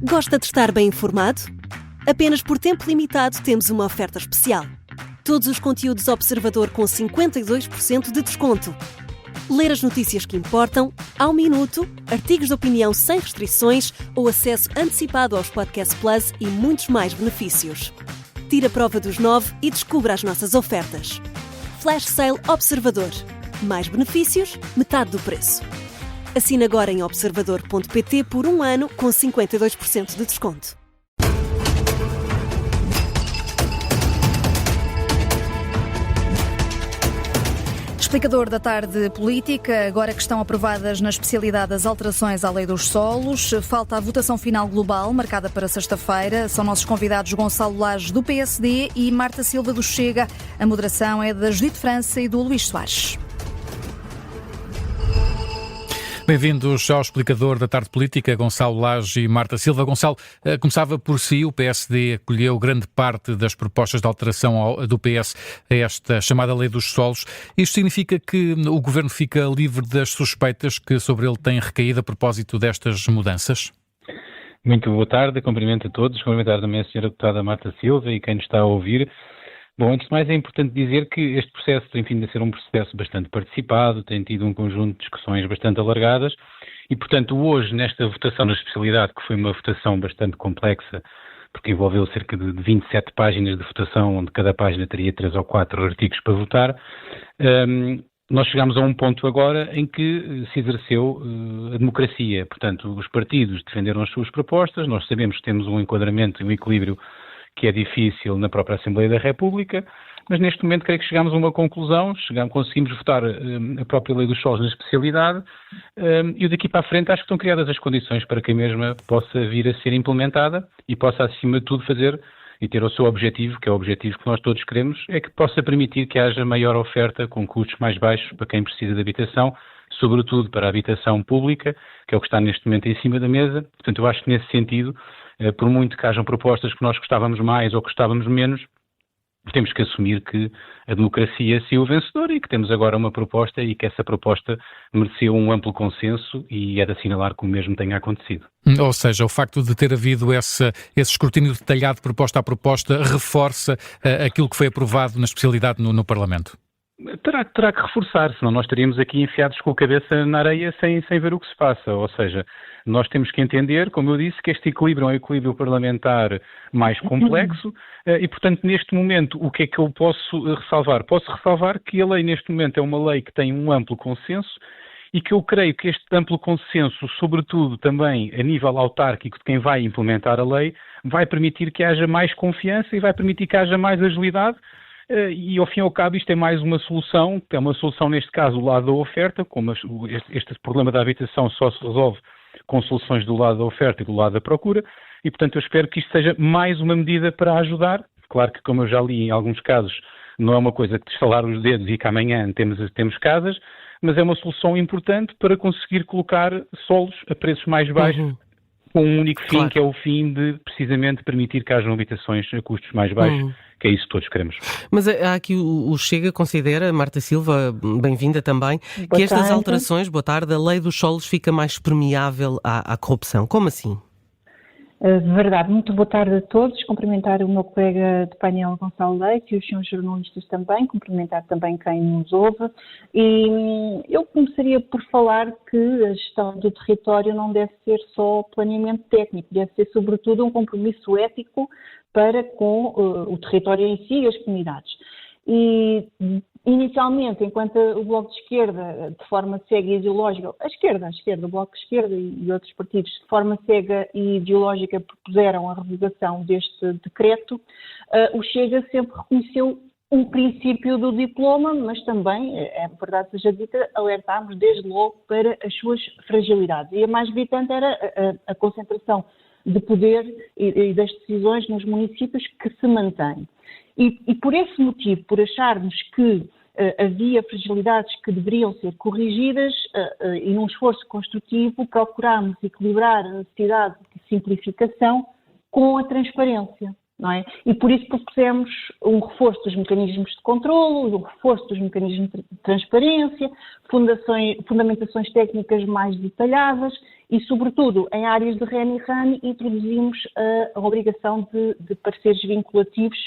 Gosta de estar bem informado? Apenas por tempo limitado temos uma oferta especial. Todos os conteúdos Observador com 52% de desconto. Ler as notícias que importam, ao minuto, artigos de opinião sem restrições ou acesso antecipado aos Podcast Plus e muitos mais benefícios. Tire a prova dos 9 e descubra as nossas ofertas. Flash Sale Observador. Mais benefícios, metade do preço. Assine agora em observador.pt por 1 ano com 52% de desconto. Explicador da tarde política, agora que estão aprovadas na especialidade as alterações à Lei dos Solos, falta a votação final global, marcada para sexta-feira. São nossos convidados Gonçalo Lages, do PSD, e Marta Silva, do Chega. A moderação é da Judite França e do Luís Soares. Bem-vindos ao Explicador da Tarde Política, Gonçalo Lages e Marta Silva. Gonçalo, começava por si. O PSD acolheu grande parte das propostas de alteração do PS a esta chamada Lei dos Solos. Isto significa que o Governo fica livre das suspeitas que sobre ele têm recaído a propósito destas mudanças? Muito boa tarde, cumprimento a todos, cumprimentar também a senhora deputada Marta Silva e quem nos está a ouvir. Bom, antes de mais é importante dizer que este processo tem vindo a ser um processo bastante participado, tem tido um conjunto de discussões bastante alargadas e, portanto, hoje, nesta votação na especialidade, que foi uma votação bastante complexa, porque envolveu cerca de 27 páginas de votação, onde cada página teria 3 ou 4 artigos para votar, nós chegámos a um ponto agora em que se exerceu a democracia. Portanto, os partidos defenderam as suas propostas, nós sabemos que temos um enquadramento e um equilíbrio que é difícil na própria Assembleia da República, mas neste momento creio que chegamos a uma conclusão, conseguimos votar a própria Lei dos Solos na especialidade e daqui para a frente acho que estão criadas as condições para que a mesma possa vir a ser implementada e possa, acima de tudo, fazer e ter o seu objetivo, que é o objetivo que nós todos queremos, é que possa permitir que haja maior oferta com custos mais baixos para quem precisa de habitação, sobretudo para a habitação pública, que é o que está neste momento em cima da mesa. Portanto, eu acho que nesse sentido, por muito que hajam propostas que nós gostávamos mais ou gostávamos menos, temos que assumir que a democracia saiu vencedora e que temos agora uma proposta e que essa proposta mereceu um amplo consenso e é de assinalar que o mesmo tenha acontecido. Ou seja, o facto de ter havido esse escrutínio detalhado proposta a proposta reforça aquilo que foi aprovado na especialidade no Parlamento? Terá que reforçar, senão nós estaríamos aqui enfiados com a cabeça na areia sem ver o que se passa. Ou seja, nós temos que entender, como eu disse, que este equilíbrio é um equilíbrio parlamentar mais complexo e, portanto, neste momento, o que é que eu posso ressalvar? Posso ressalvar que a lei, neste momento, é uma lei que tem um amplo consenso e que eu creio que este amplo consenso, sobretudo também a nível autárquico de quem vai implementar a lei, vai permitir que haja mais confiança e vai permitir que haja mais agilidade. E, ao fim e ao cabo, isto é mais uma solução, que é uma solução, neste caso, do lado da oferta, como este problema da habitação só se resolve com soluções do lado da oferta e do lado da procura, e, portanto, eu espero que isto seja mais uma medida para ajudar. Claro que, como eu já li em alguns casos, não é uma coisa que estalar os dedos e que amanhã temos casas, mas é uma solução importante para conseguir colocar solos a preços mais baixos, com um único fim, que é o fim de, precisamente, permitir que hajam habitações a custos mais baixos, que é isso que todos queremos. Mas há aqui o Chega considera, Marta Silva, bem-vinda também, que estas alterações, boa tarde, a Lei dos Solos fica mais permeável à corrupção. Como assim? Verdade. Muito boa tarde a todos. Cumprimentar o meu colega de painel Gonçalo Leite e os senhores jornalistas também. Cumprimentar também quem nos ouve. E eu começaria por falar que a gestão do território não deve ser só planeamento técnico, deve ser sobretudo um compromisso ético para com o território em si e as comunidades. E, inicialmente, enquanto o Bloco de Esquerda, de forma cega e ideológica, a esquerda, o Bloco de Esquerda e outros partidos, de forma cega e ideológica, propuseram a revogação deste decreto, o Chega sempre reconheceu um princípio do diploma, mas também, é verdade seja dita, alertámos desde logo para as suas fragilidades. E a mais gritante era a concentração de poder e das decisões nos municípios que se mantém. E por esse motivo, por acharmos que havia fragilidades que deveriam ser corrigidas e num esforço construtivo procurámos equilibrar a necessidade de simplificação com a transparência. não é? E por isso propusemos um reforço dos mecanismos de controlo, um reforço dos mecanismos de transparência, fundamentações técnicas mais detalhadas e, sobretudo, em áreas de REN e RAN, introduzimos a obrigação de pareceres vinculativos.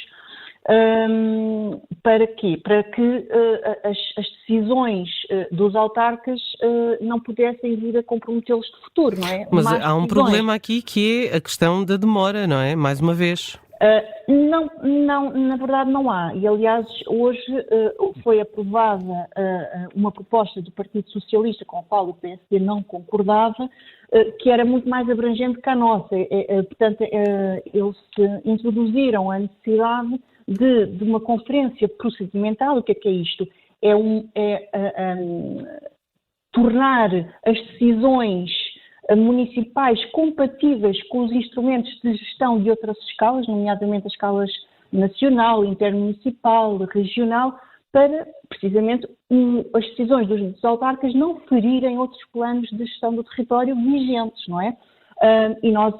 Para quê? Para que as decisões dos autarcas não pudessem vir a comprometê-los de futuro, não é? Mas há um problema aqui que é a questão da demora, não é? Mais uma vez. Não, na verdade não há. E, aliás, hoje foi aprovada uma proposta do Partido Socialista com a qual o PSD não concordava, que era muito mais abrangente que a nossa. Portanto, eles introduziram a necessidade de uma conferência procedimental. O que é isto? Tornar as decisões municipais compatíveis com os instrumentos de gestão de outras escalas, nomeadamente as escalas nacional, intermunicipal, regional, para, precisamente, as decisões dos autarcas não ferirem outros planos de gestão do território vigentes, não é? E nós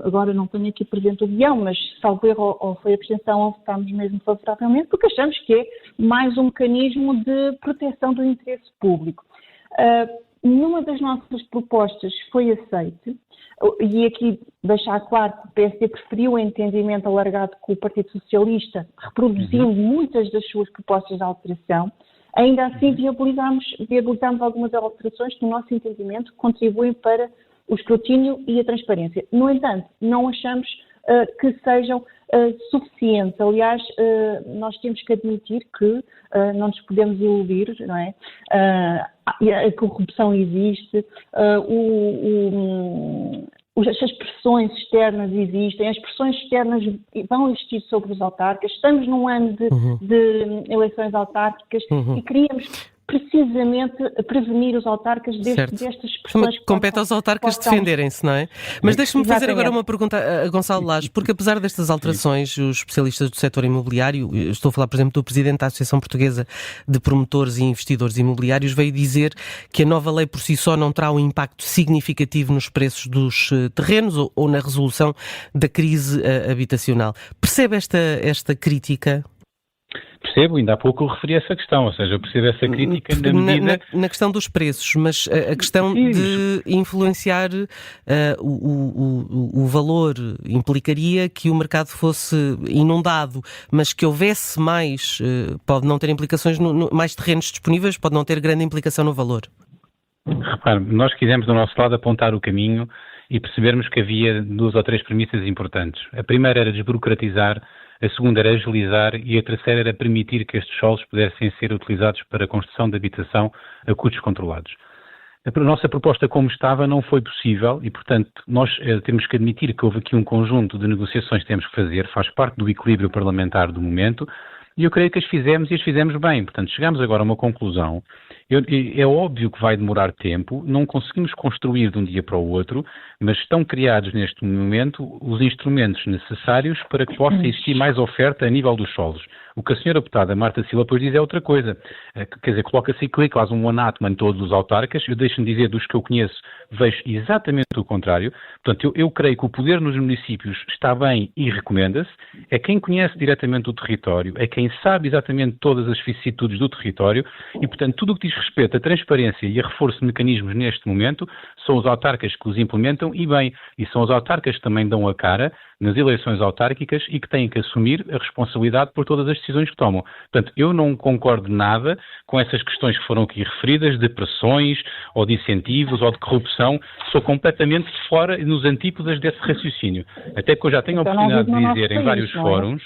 agora não tenho aqui presente o guião, mas salvo erro ou foi abstenção ou votámos mesmo favoravelmente, porque achamos que é mais um mecanismo de proteção do interesse público. Numa das nossas propostas foi aceite, e aqui deixar claro que o PSD preferiu o entendimento alargado com o Partido Socialista, reproduzindo muitas das suas propostas de alteração. Ainda assim, viabilizamos algumas alterações que, no nosso entendimento, contribuem para o escrutínio e a transparência. No entanto, não achamos que sejam suficientes. Aliás, nós temos que admitir que não nos podemos iludir, não é? A corrupção existe, as pressões externas existem, as pressões externas vão existir sobre os autarcas. Estamos num ano de eleições autárquicas e queríamos precisamente prevenir os autarcas destas pressões. Compete aos autarcas defenderem-se, não é? Mas deixe-me fazer agora uma pergunta a Gonçalo Lage, porque apesar destas alterações, os especialistas do setor imobiliário, estou a falar, por exemplo, do presidente da Associação Portuguesa de Promotores e Investidores Imobiliários, veio dizer que a nova lei por si só não terá um impacto significativo nos preços dos terrenos ou na resolução da crise habitacional. Percebe esta crítica? Percebo, ainda há pouco eu referi essa questão, ou seja, eu percebo essa crítica na medida... Na questão dos preços, mas a questão de influenciar o valor implicaria que o mercado fosse inundado, mas que houvesse mais, pode não ter implicações, mais terrenos disponíveis, pode não ter grande implicação no valor. Repare, nós quisemos do nosso lado apontar o caminho e percebermos que havia 2 ou 3 premissas importantes. A primeira era desburocratizar, a segunda era agilizar e a terceira era permitir que estes solos pudessem ser utilizados para a construção de habitação a custos controlados. A nossa proposta como estava não foi possível e, portanto, nós temos que admitir que houve aqui um conjunto de negociações que temos que fazer, faz parte do equilíbrio parlamentar do momento e eu creio que as fizemos e as fizemos bem. Portanto, chegamos agora a uma conclusão. É óbvio que vai demorar tempo, não conseguimos construir de um dia para o outro, mas estão criados neste momento os instrumentos necessários para que possa existir mais oferta a nível dos solos. O que a senhora deputada Marta Silva depois diz é outra coisa. Quer dizer, coloca-se aqui quase um anátema em todos os autarcas. Eu deixo-me dizer, dos que eu conheço, vejo exatamente o contrário. Portanto, eu creio que o poder nos municípios está bem e recomenda-se. É quem conhece diretamente o território, é quem sabe exatamente todas as vicissitudes do território e, portanto, tudo o que diz respeito à transparência e a reforço de mecanismos neste momento são os autarcas que os implementam e bem. E são os autarcas que também dão a cara nas eleições autárquicas e que têm que assumir a responsabilidade por todas as decisões que tomam. Portanto, eu não concordo nada com essas questões que foram aqui referidas, de pressões, ou de incentivos, ou de corrupção. Sou completamente fora nos antípodas desse raciocínio. Até que eu já tenho a oportunidade de dizer em vários fóruns,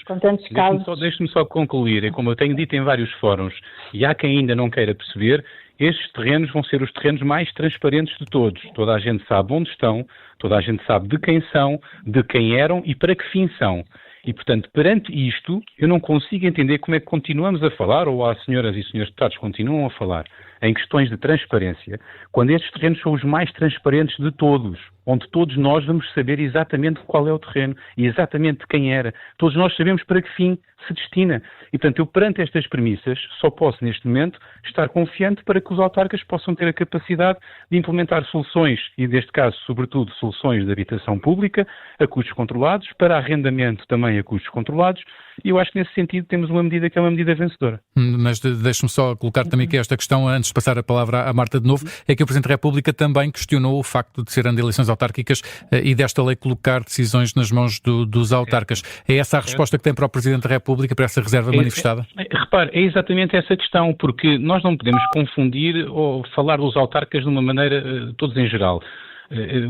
deixe-me só concluir, é como eu tenho dito em vários fóruns, e há quem ainda não queira perceber, estes terrenos vão ser os terrenos mais transparentes de todos. Toda a gente sabe onde estão, toda a gente sabe de quem são, de quem eram e para que fim são. E, portanto, perante isto, eu não consigo entender como é que continuamos a falar, ou as senhoras e senhores deputados continuam a falar, em questões de transparência, quando estes terrenos são os mais transparentes de todos, onde todos nós vamos saber exatamente qual é o terreno e exatamente quem era. Todos nós sabemos para que fim se destina. E, portanto, eu perante estas premissas só posso, neste momento, estar confiante para que os autarcas possam ter a capacidade de implementar soluções, e neste caso, sobretudo, soluções de habitação pública a custos controlados, para arrendamento também a custos controlados, e eu acho que nesse sentido temos uma medida que é uma medida vencedora. Mas deixe-me só colocar também aqui esta questão, antes de passar a palavra à Marta de novo, é que o Presidente da República também questionou o facto de serem eleições autárquicas e desta lei colocar decisões nas mãos dos autarcas. É essa a resposta que tem para o Presidente da República, para essa reserva manifestada? Repare, é exatamente essa questão, porque nós não podemos confundir ou falar dos autarcas de uma maneira, todos em geral.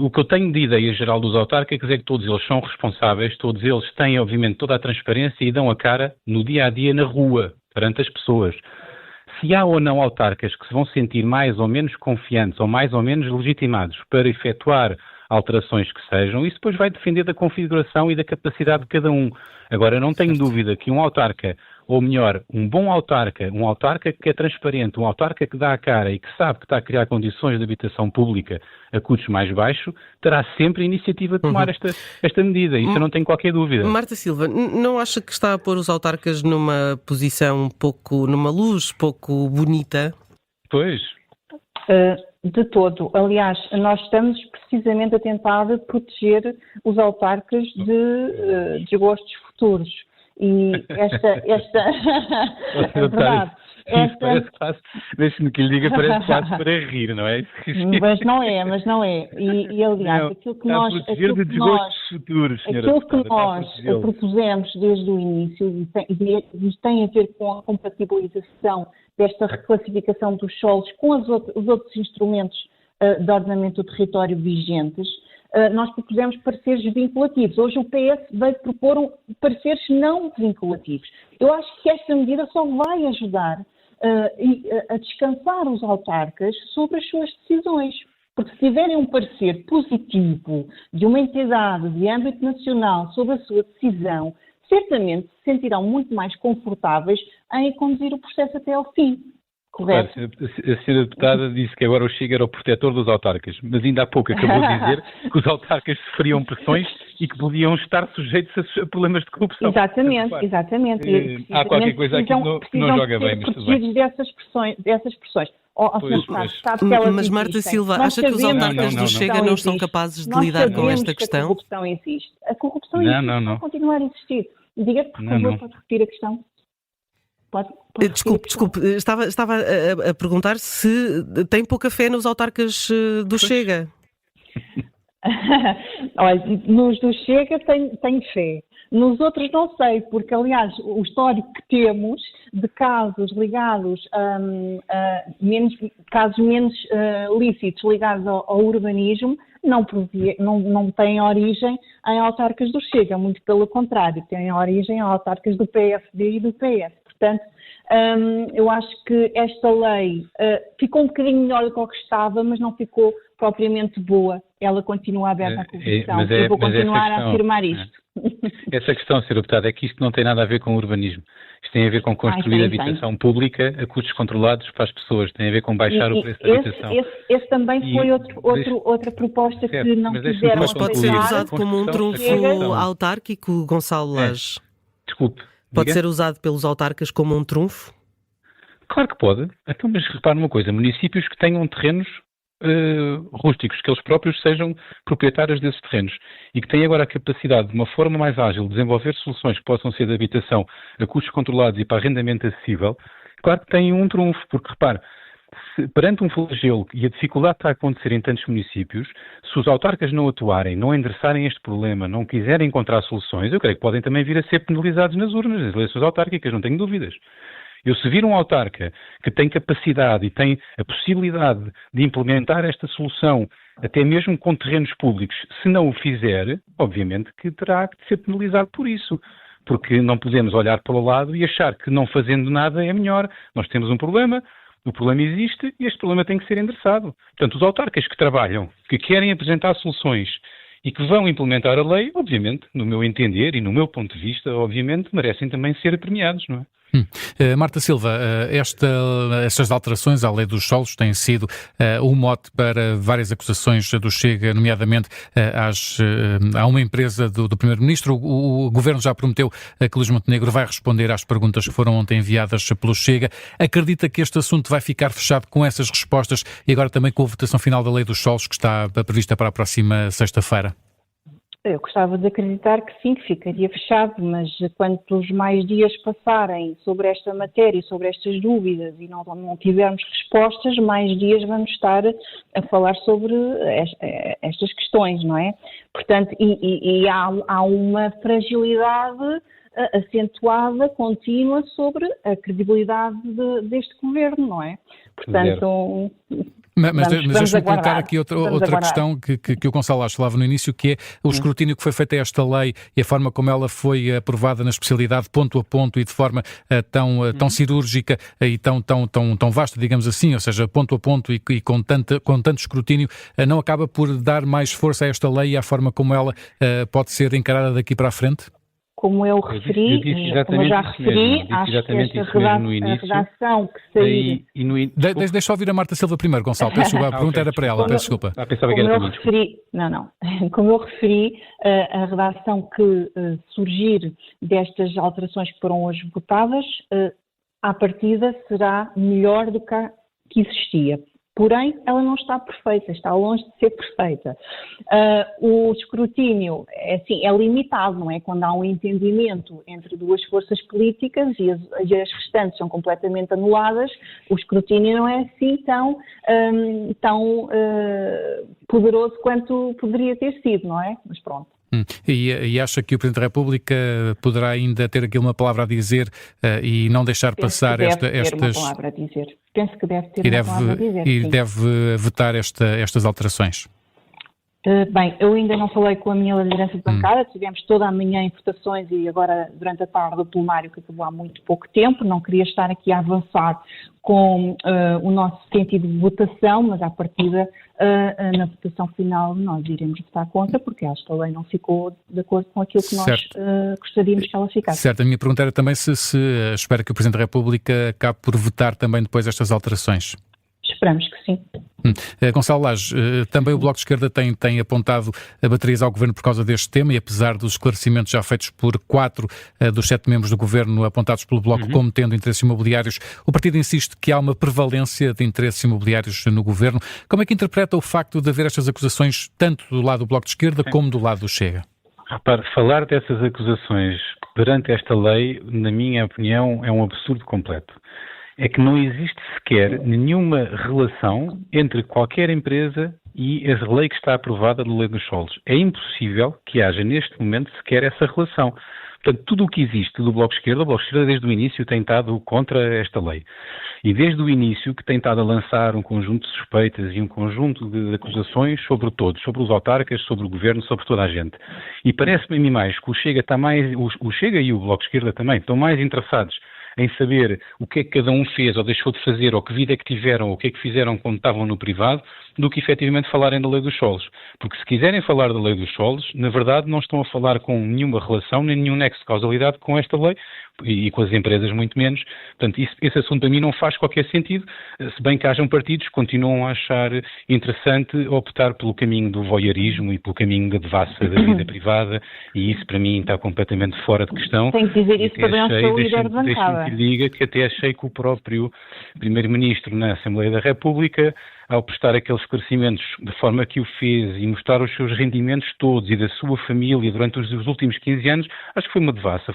O que eu tenho de ideia geral dos autarcas é que todos eles são responsáveis, todos eles têm, obviamente, toda a transparência e dão a cara no dia-a-dia na rua, perante as pessoas. Se há ou não autarcas que se vão sentir mais ou menos confiantes ou mais ou menos legitimados para efetuar alterações que sejam, isso depois vai depender da configuração e da capacidade de cada um. Agora, não tenho dúvida que um autarca, ou melhor, um bom autarca, um autarca que é transparente, um autarca que dá a cara e que sabe que está a criar condições de habitação pública a custos mais baixos, terá sempre a iniciativa de tomar esta medida. Isso eu não tenho qualquer dúvida. Marta Silva, não acha que está a pôr os autarcas numa posição numa luz pouco bonita? Pois. De todo. Aliás, nós estamos precisamente a tentar proteger os autarcas de desgostos futuros. E esta é verdade. Deixe-me que lhe diga, parece quase para rir, não é? Mas não é. E aliás, não, aquilo que nós propusemos desde o início e tem a ver com a compatibilização desta reclassificação dos solos com os outros instrumentos de ordenamento do território vigentes, nós propusemos pareceres vinculativos. Hoje o PS veio propor pareceres não vinculativos. Eu acho que esta medida só vai ajudar a descansar os autarcas sobre as suas decisões. Porque se tiverem um parecer positivo de uma entidade de âmbito nacional sobre a sua decisão, certamente se sentirão muito mais confortáveis em conduzir o processo até ao fim. Correto? A senhora deputada disse que agora o Chega era o protetor dos autarcas, mas ainda há pouco acabou de dizer que os autarcas sofriam pressões e que podiam estar sujeitos a problemas de corrupção. Exatamente. Há qualquer coisa aqui que não joga bem, mas tudo bem. Dessas pressões. Mas Marta Silva, acha que os autarcas do Chega não estão capazes de lidar com esta questão? A corrupção existe. A corrupção existe e vai continuar a existir. Diga-te, por favor, pode repetir a questão? Desculpe, estava a perguntar se tem pouca fé nos autarcas do Chega. Olha, nos do Chega tenho fé. Nos outros não sei, porque, aliás, o histórico que temos de casos ligados casos menos lícitos ligados ao urbanismo não têm origem em autarcas do Chega, muito pelo contrário, têm origem em autarcas do PSD e do PS. Portanto, eu acho que esta lei ficou um bocadinho melhor do que o que estava, mas não ficou propriamente boa. Ela continua aberta à corrupção. Eu vou continuar a afirmar isto. Essa questão, Sra. Deputada, é que isto não tem nada a ver com o urbanismo. Isto tem a ver com construir habitação pública a custos controlados para as pessoas. Tem a ver com baixar o preço da habitação. Esse também foi outra proposta certo, que não quiseram. Mas pode ser usado como um trunfo autárquico, Gonçalo Lage? Desculpe. Pode ser usado pelos autarcas como um trunfo? Claro que pode. Então, mas repare numa coisa, municípios que tenham terrenos rústicos, que eles próprios sejam proprietários desses terrenos e que têm agora a capacidade de uma forma mais ágil de desenvolver soluções que possam ser de habitação a custos controlados e para arrendamento acessível, claro que têm um trunfo, porque repare, perante um flagelo e a dificuldade que está a acontecer em tantos municípios, se os autarcas não atuarem, não endereçarem este problema, não quiserem encontrar soluções, eu creio que podem também vir a ser penalizados nas urnas, nas eleições autárquicas, não tenho dúvidas. Se vir um autarca que tem capacidade e tem a possibilidade de implementar esta solução, até mesmo com terrenos públicos, se não o fizer, obviamente que terá de ser penalizado por isso. Porque não podemos olhar para o lado e achar que não fazendo nada é melhor. Nós temos um problema, o problema existe e este problema tem que ser endereçado. Portanto, os autarcas que trabalham, que querem apresentar soluções e que vão implementar a lei, obviamente, no meu entender e no meu ponto de vista, obviamente, merecem também ser premiados, não é? Marta Silva, estas alterações à lei dos solos têm sido um mote para várias acusações do Chega, nomeadamente a uma empresa do Primeiro-Ministro. O Governo já prometeu que Luís Montenegro vai responder às perguntas que foram ontem enviadas pelo Chega. Acredita que este assunto vai ficar fechado com essas respostas e agora também com a votação final da lei dos solos que está prevista para a próxima sexta-feira? Eu gostava de acreditar que sim, que ficaria fechado, mas quantos mais dias passarem sobre esta matéria e sobre estas dúvidas e não tivermos respostas, mais dias vamos estar a falar sobre estas questões, não é? Portanto, há uma fragilidade acentuada, contínua, sobre a credibilidade deste governo, não é? Portanto... Mas deixa-me colocar aqui outra questão que o Gonçalo Lage falava no início, que é o escrutínio que foi feito a esta lei e a forma como ela foi aprovada na especialidade, ponto a ponto e de forma tão cirúrgica e tão vasta, digamos assim, ou seja, ponto a ponto e com tanto escrutínio, não acaba por dar mais força a esta lei e à forma como ela pode ser encarada daqui para a frente? Como eu referi, como eu já referi, acho que esta redação que saiu... Deixa eu ouvir a Marta Silva primeiro, Gonçalo. Peço desculpa, a pergunta era para ela, peço desculpa. Como eu referi, a redação que surgir destas alterações que foram hoje votadas, à partida será melhor do que existia. Porém, ela não está perfeita, está longe de ser perfeita. O escrutínio é limitado, não é? Quando há um entendimento entre duas forças políticas e as restantes são completamente anuladas, o escrutínio não é assim tão poderoso quanto poderia ter sido, não é? Mas pronto. E acha que o Presidente da República poderá ainda ter aqui uma palavra a dizer e não deixar passar estas... Uma palavra a dizer. Penso que deve ter uma palavra a dizer. E deve vetar estas alterações? Bem, eu ainda não falei com a minha liderança de bancada, tivemos toda a manhã em votações e agora durante a tarde o plenário que acabou há muito pouco tempo, não queria estar aqui a avançar com o nosso sentido de votação, mas à partida na votação final nós iremos votar contra, porque esta lei não ficou de acordo com aquilo que nós gostaríamos que ela ficasse. Certo, a minha pergunta era também se espera que o Presidente da República acabe por vetar também depois estas alterações. Esperamos que sim. Gonçalo Lage, também o Bloco de Esquerda tem apontado baterias ao Governo por causa deste tema e apesar dos esclarecimentos já feitos por 4 dos 7 membros do Governo apontados pelo Bloco como tendo interesses imobiliários, o partido insiste que há uma prevalência de interesses imobiliários no Governo. Como é que interpreta o facto de haver estas acusações tanto do lado do Bloco de Esquerda como do lado do Chega? Repare, falar dessas acusações perante esta lei, na minha opinião, é um absurdo completo. É que não existe sequer nenhuma relação entre qualquer empresa e a lei que está aprovada da Lei dos Solos. É impossível que haja neste momento sequer essa relação. Portanto, tudo o que existe do Bloco de Esquerda, o Bloco de Esquerda desde o início tem estado contra esta lei. E desde o início que tem estado a lançar um conjunto de suspeitas e um conjunto de acusações sobre todos, sobre os autarcas, sobre o Governo, sobre toda a gente. E parece-me a mim mais que o Chega e o Bloco de Esquerda também estão mais interessados em saber o que é que cada um fez ou deixou de fazer, ou que vida é que tiveram, ou o que é que fizeram quando estavam no privado, do que efetivamente falarem da Lei dos Solos. Porque se quiserem falar da Lei dos Solos, na verdade não estão a falar com nenhuma relação, nem nenhum nexo de causalidade com esta lei, e com as empresas muito menos. Portanto, esse assunto para mim não faz qualquer sentido, se bem que hajam partidos que continuam a achar interessante optar pelo caminho do voyeurismo e pelo caminho da devassa da vida privada, e isso para mim está completamente fora de questão. Tenho que dizer isso também ao seu líder de bancada. Deixe-me que lhe diga que até achei que o próprio Primeiro-Ministro na Assembleia da República, ao prestar aqueles esclarecimentos de forma que o fez e mostrar os seus rendimentos todos e da sua família durante os últimos 15 anos, acho que foi uma devassa,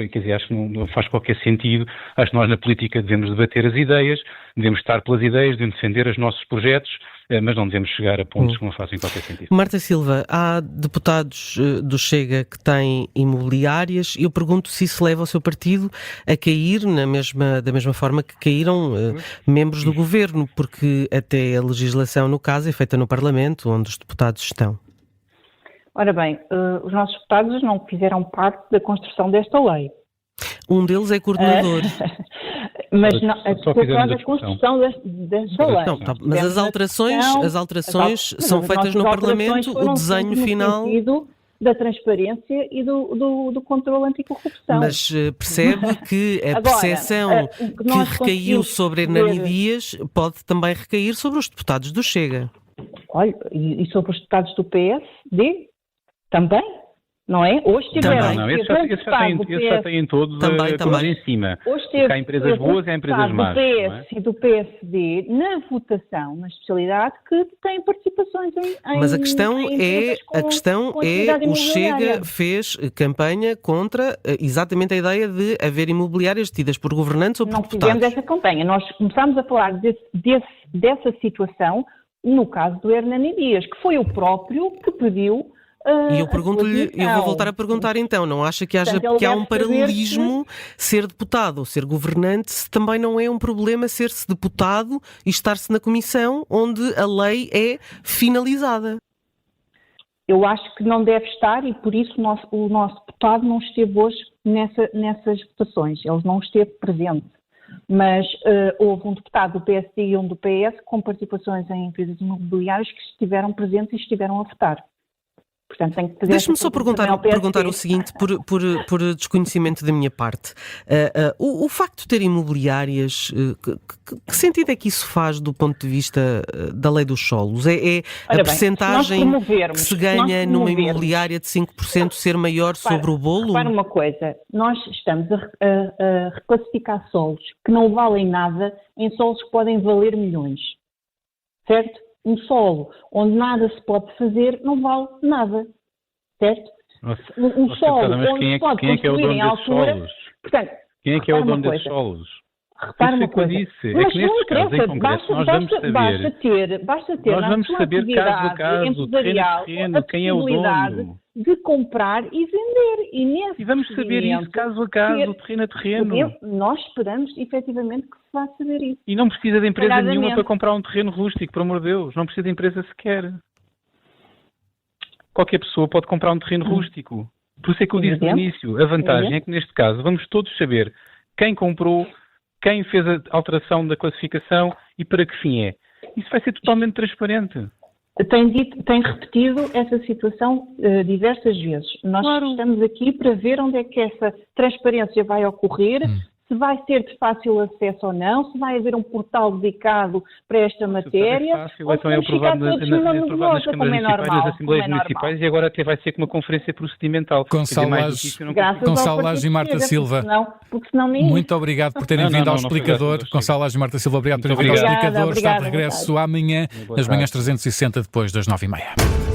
quer dizer, acho que não faz qualquer sentido. Acho que nós na política devemos debater as ideias, devemos estar pelas ideias, devemos defender os nossos projetos, mas não devemos chegar a pontos que não fazem qualquer sentido. Marta Silva, há deputados do Chega que têm imobiliárias. Eu pergunto se isso leva o seu partido a cair da mesma forma que caíram membros do Governo, porque até a legislação, no caso, é feita no Parlamento, onde os deputados estão. Ora bem, os nossos deputados não fizeram parte da construção desta lei. Um deles é coordenador. Mas não, estou a falar da construção desta lei. Não, mas as alterações são feitas no Parlamento, o desenho final... da transparência e do controle anticorrupção. Mas percebe que a percepção que recaiu sobre Hernani Dias pode também recair sobre os deputados do Chega. Olha, e sobre os deputados do PSD também, não é? Hoje tiveram... Não, esses já têm todos em cima. Porque há empresas boas e há empresas más. Do PS e do PSD, na votação, na especialidade, que têm participações em... Mas a questão é o Chega fez campanha contra exatamente a ideia de haver imobiliárias tidas por governantes ou por deputados. Não fizemos essa campanha. Nós começámos a falar dessa situação no caso do Hernani Dias, que foi o próprio que pediu... E eu pergunto-lhe, eu vou voltar a perguntar então, não acha que há um paralelismo ser deputado ou ser governante, se também não é um problema ser-se deputado e estar-se na comissão onde a lei é finalizada? Eu acho que não deve estar e por isso o nosso deputado não esteve hoje nessas votações, ele não esteve presente. Mas houve um deputado do PSD e um do PS com participações em empresas imobiliárias que estiveram presentes e estiveram a votar. Deixe-me só perguntar o seguinte, por desconhecimento da minha parte. O facto de ter imobiliárias, que sentido é que isso faz do ponto de vista da lei dos solos? É a percentagem que se ganha numa imobiliária de 5% ser maior sobre o bolo? Repara uma coisa, nós estamos a reclassificar solos que não valem nada em solos que podem valer milhões, certo? Um solo onde nada se pode fazer não vale nada, certo? Um solo onde se pode construir em altura... Portanto, quem é que é o dono desses solos? Repara uma coisa. Mas não interessa, basta ter na sua atividade empresarial a possibilidade de comprar e vender. E vamos saber isso caso a caso, terreno a terreno. Nós esperamos, efetivamente, que se vá saber isso. E não precisa de empresa nenhuma para comprar um terreno rústico, por amor de Deus. Não precisa de empresa sequer. Qualquer pessoa pode comprar um terreno rústico. Por isso é que eu disse no início. A vantagem é que, neste caso, vamos todos saber quem comprou, quem fez a alteração da classificação e para que fim é. Isso vai ser totalmente transparente. Tem repetido essa situação diversas vezes. Nós estamos aqui para ver onde é que essa transparência vai ocorrer, se vai ser de fácil acesso ou não, se vai haver um portal dedicado para esta matéria, ou se vamos ficar todos numa nebulosa, como é normal. Nas Assembleias Municipais e agora até vai ser com uma conferência procedimental. Gonçalo Lage e Marta Silva, muito obrigado por terem vindo ao Explicador. Gonçalo Lage e Marta Silva, obrigado por terem vindo ao Explicador. Está de regresso amanhã, nas manhãs 360, depois das 9h30.